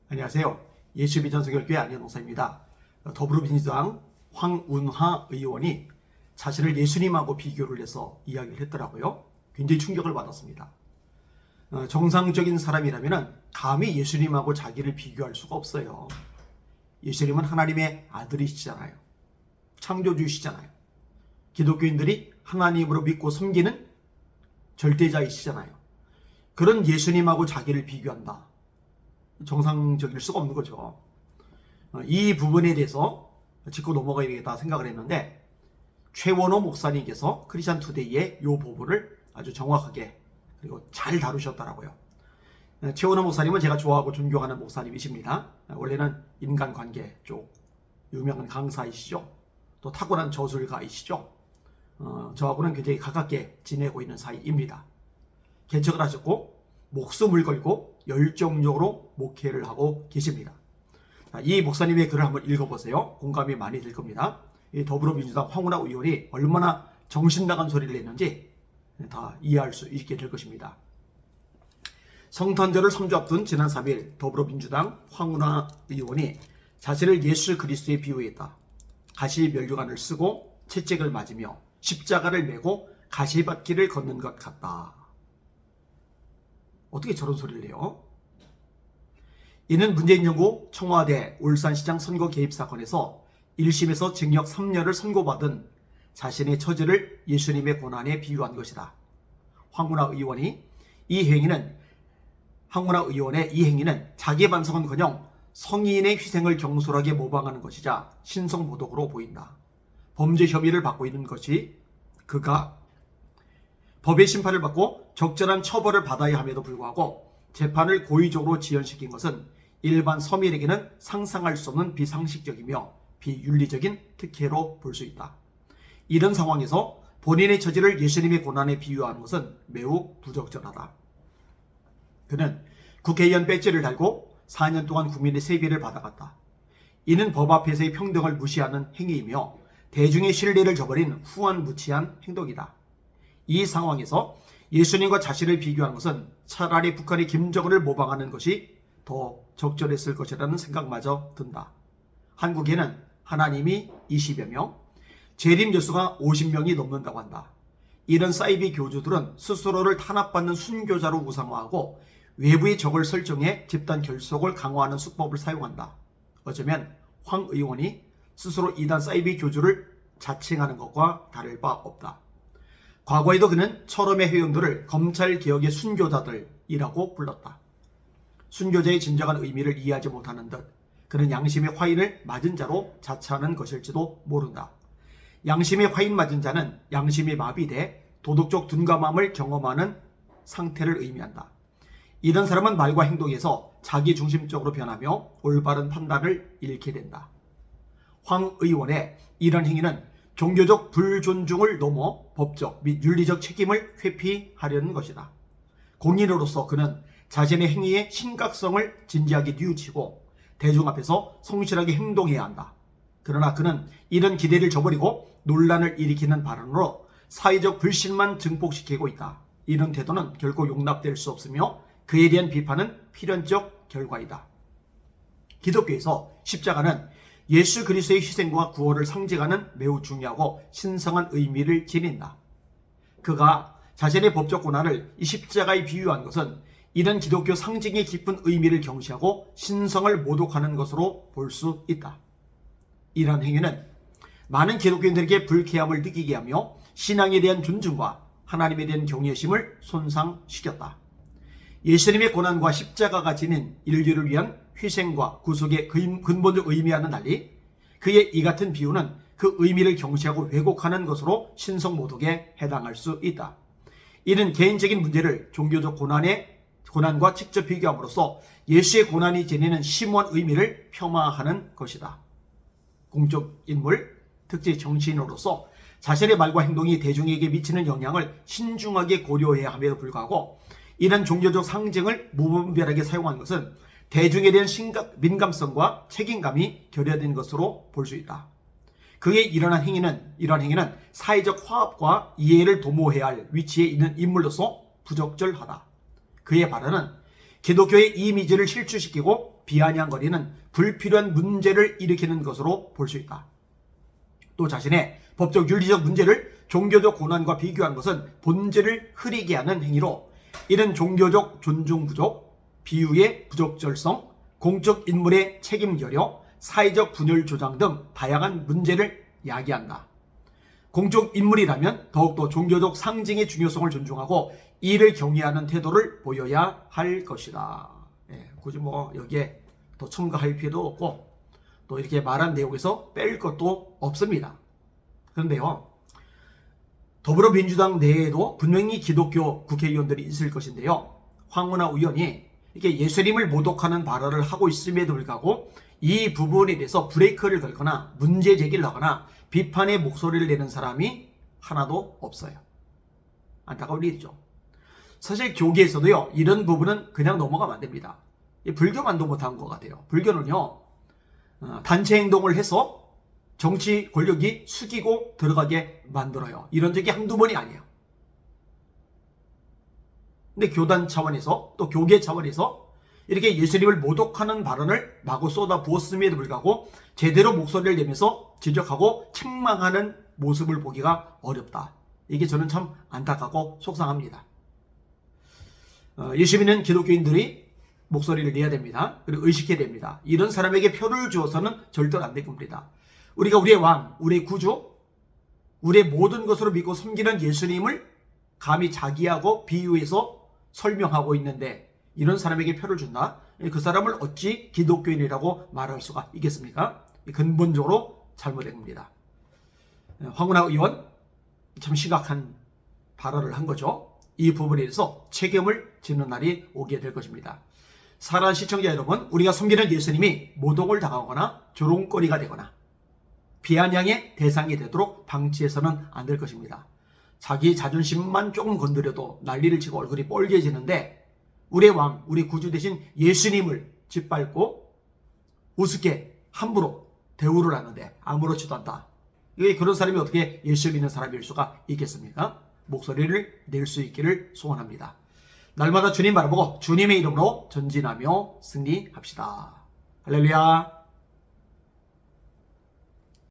안녕하세요. 예수비전서결교회 안현홍사입니다. 더불어민주당 황운하 의원이 자신을 예수님하고 비교를 해서 이야기를 했더라고요. 굉장히 충격을 받았습니다. 정상적인 사람이라면 감히 예수님하고 자기를 비교할 수가 없어요. 예수님은 하나님의 아들이시잖아요. 창조주시잖아요. 기독교인들이 하나님으로 믿고 섬기는 절대자이시잖아요. 그런 예수님하고 자기를 비교한다. 정상적일 수가 없는 거죠. 이 부분에 대해서 짚고 넘어가야 되겠다 생각을 했는데, 최원호 목사님께서 크리스천 투데이의 이 부분을 아주 정확하게 그리고 잘 다루셨더라고요. 최원호 목사님은 제가 좋아하고 존경하는 목사님이십니다. 원래는 인간관계 쪽 유명한 강사이시죠. 또 탁월한 저술가이시죠. 저하고는 굉장히 가깝게 지내고 있는 사이입니다. 개척을 하셨고 목숨을 걸고 열정적으로 목회를 하고 계십니다. 이 목사님의 글을 한번 읽어보세요. 공감이 많이 될 겁니다. 이 더불어민주당 황운하 의원이 얼마나 정신나간 소리를 했는지 다 이해할 수 있게 될 것입니다. 성탄절을 3주 앞둔 지난 3일 더불어민주당 황운하 의원이 자신을 예수 그리스도에 비유했다. 가시면류관을 쓰고 채찍을 맞으며 십자가를 메고 가시밭길을 걷는 것 같다. 어떻게 저런 소리를 해요? 이는 문재인 정부 청와대 울산시장 선거 개입 사건에서 1심에서 징역 3년을 선고받은 자신의 처지를 예수님의 고난에 비유한 것이다. 황운하 의원의 이 행위는 자기 반성은커녕 성인의 희생을 경솔하게 모방하는 것이자 신성모독으로 보인다. 범죄 혐의를 받고 있는 것이 그가 법의 심판을 받고 적절한 처벌을 받아야 함에도 불구하고 재판을 고의적으로 지연시킨 것은 일반 서민에게는 상상할 수 없는 비상식적이며 비윤리적인 특혜로 볼 수 있다. 이런 상황에서 본인의 처지를 예수님의 고난에 비유하는 것은 매우 부적절하다. 그는 국회의원 배지를 달고 4년 동안 국민의 세비를 받아갔다. 이는 법 앞에서의 평등을 무시하는 행위이며 대중의 신뢰를 저버린 후한무치한 행동이다. 이 상황에서 예수님과 자신을 비교하는 것은 차라리 북한의 김정은을 모방하는 것이 더 적절했을 것이라는 생각마저 든다. 한국에는 하나님이 20여 명, 재림 여수가 50명이 넘는다고 한다. 이런 사이비 교주들은 스스로를 탄압받는 순교자로 우상화하고 외부의 적을 설정해 집단 결속을 강화하는 수법을 사용한다. 어쩌면 황 의원이 스스로 이단 사이비 교주를 자칭하는 것과 다를 바 없다. 과거에도 그는 철험의 회원들을 검찰개혁의 순교자들이라고 불렀다. 순교자의 진정한 의미를 이해하지 못하는 듯 그는 양심의 화인을 맞은 자로 자처하는 것일지도 모른다. 양심의 화인 맞은 자는 양심이 마비돼 도덕적 둔감함을 경험하는 상태를 의미한다. 이런 사람은 말과 행동에서 자기중심적으로 변하며 올바른 판단을 잃게 된다. 황 의원의 이런 행위는 종교적 불존중을 넘어 법적 및 윤리적 책임을 회피하려는 것이다. 공인으로서 그는 자신의 행위의 심각성을 진지하게 뉘우치고 대중 앞에서 성실하게 행동해야 한다. 그러나 그는 이런 기대를 저버리고 논란을 일으키는 발언으로 사회적 불신만 증폭시키고 있다. 이런 태도는 결코 용납될 수 없으며 그에 대한 비판은 필연적 결과이다. 기독교에서 십자가는 예수 그리스도의 희생과 구원을 상징하는 매우 중요하고 신성한 의미를 지닌다. 그가 자신의 법적 고난을 이 십자가에 비유한 것은 이런 기독교 상징의 깊은 의미를 경시하고 신성을 모독하는 것으로 볼 수 있다. 이러한 행위는 많은 기독교인들에게 불쾌함을 느끼게 하며 신앙에 대한 존중과 하나님에 대한 경외심을 손상시켰다. 예수님의 고난과 십자가가 지닌 인류를 위한 희생과 구속의 근본적 의미와는 달리 그의 이 같은 비유는 그 의미를 경시하고 왜곡하는 것으로 신성모독에 해당할 수 있다. 이는 개인적인 문제를 종교적 고난과 직접 비교함으로써 예수의 고난이 지니는 심오한 의미를 폄하하는 것이다. 공적 인물, 특히 정치인으로서 자신의 말과 행동이 대중에게 미치는 영향을 신중하게 고려해야 함에도 불구하고 이런 종교적 상징을 무분별하게 사용한 것은 대중에 대한 민감성과 책임감이 결여된 것으로 볼 수 있다. 그의 이러한 행위는 사회적 화합과 이해를 도모해야 할 위치에 있는 인물로서 부적절하다. 그의 발언은 기독교의 이미지를 실추시키고 비아냥거리는 불필요한 문제를 일으키는 것으로 볼 수 있다. 또 자신의 법적 윤리적 문제를 종교적 고난과 비교한 것은 본질을 흐리게 하는 행위로 이는 종교적 존중 부족, 비유의 부적절성, 공적 인물의 책임 결여, 사회적 분열 조장 등 다양한 문제를 야기한다. 공적 인물이라면 더욱더 종교적 상징의 중요성을 존중하고 이를 경외하는 태도를 보여야 할 것이다. 굳이 여기에 더 첨가할 필요도 없고 또 이렇게 말한 내용에서 뺄 것도 없습니다. 그런데요, 더불어민주당 내에도 분명히 기독교 국회의원들이 있을 것인데요, 황운하 의원이 이렇게 예수님을 모독하는 발언을 하고 있음에도 불구하고 이 부분에 대해서 브레이크를 걸거나 문제 제기를 하거나 비판의 목소리를 내는 사람이 하나도 없어요. 안타까운 일이죠. 사실 교계에서도요, 이런 부분은 그냥 넘어가면 안 됩니다. 불교만도 못한 것 같아요. 불교는요, 단체 행동을 해서 정치 권력이 숙이고 들어가게 만들어요. 이런 적이 한두 번이 아니에요. 근데 교단 차원에서 또 교계 차원에서 이렇게 예수님을 모독하는 발언을 마구 쏟아 부었음에도 불구하고 제대로 목소리를 내면서 지적하고 책망하는 모습을 보기가 어렵다. 이게 저는 참 안타깝고 속상합니다. 예수 믿는 기독교인들이 목소리를 내야 됩니다. 그리고 의식해야 됩니다. 이런 사람에게 표를 주어서는 절대로 안 될 겁니다. 우리가 우리의 왕, 우리의 구주, 우리의 모든 것으로 믿고 섬기는 예수님을 감히 자기하고 비유해서 설명하고 있는데 이런 사람에게 표를 준다? 그 사람을 어찌 기독교인이라고 말할 수가 있겠습니까? 근본적으로 잘못된 겁니다. 황운하 의원 참 심각한 발언을 한 거죠. 이 부분에 대해서 책임을 지는 날이 오게 될 것입니다. 사랑하는 시청자 여러분, 우리가 섬기는 예수님이 모독을 당하거나 조롱거리가 되거나 비아냥의 대상이 되도록 방치해서는 안 될 것입니다. 자기 자존심만 조금 건드려도 난리를 치고 얼굴이 뻘개지는데 우리의 왕, 우리 구주 대신 예수님을 짓밟고 우습게 함부로 대우를 하는데 아무렇지도 않다. 그런 사람이 어떻게 예수 믿는 사람일 수가 있겠습니까? 목소리를 낼 수 있기를 소원합니다. 날마다 주님 바라보고 주님의 이름으로 전진하며 승리합시다. 할렐루야.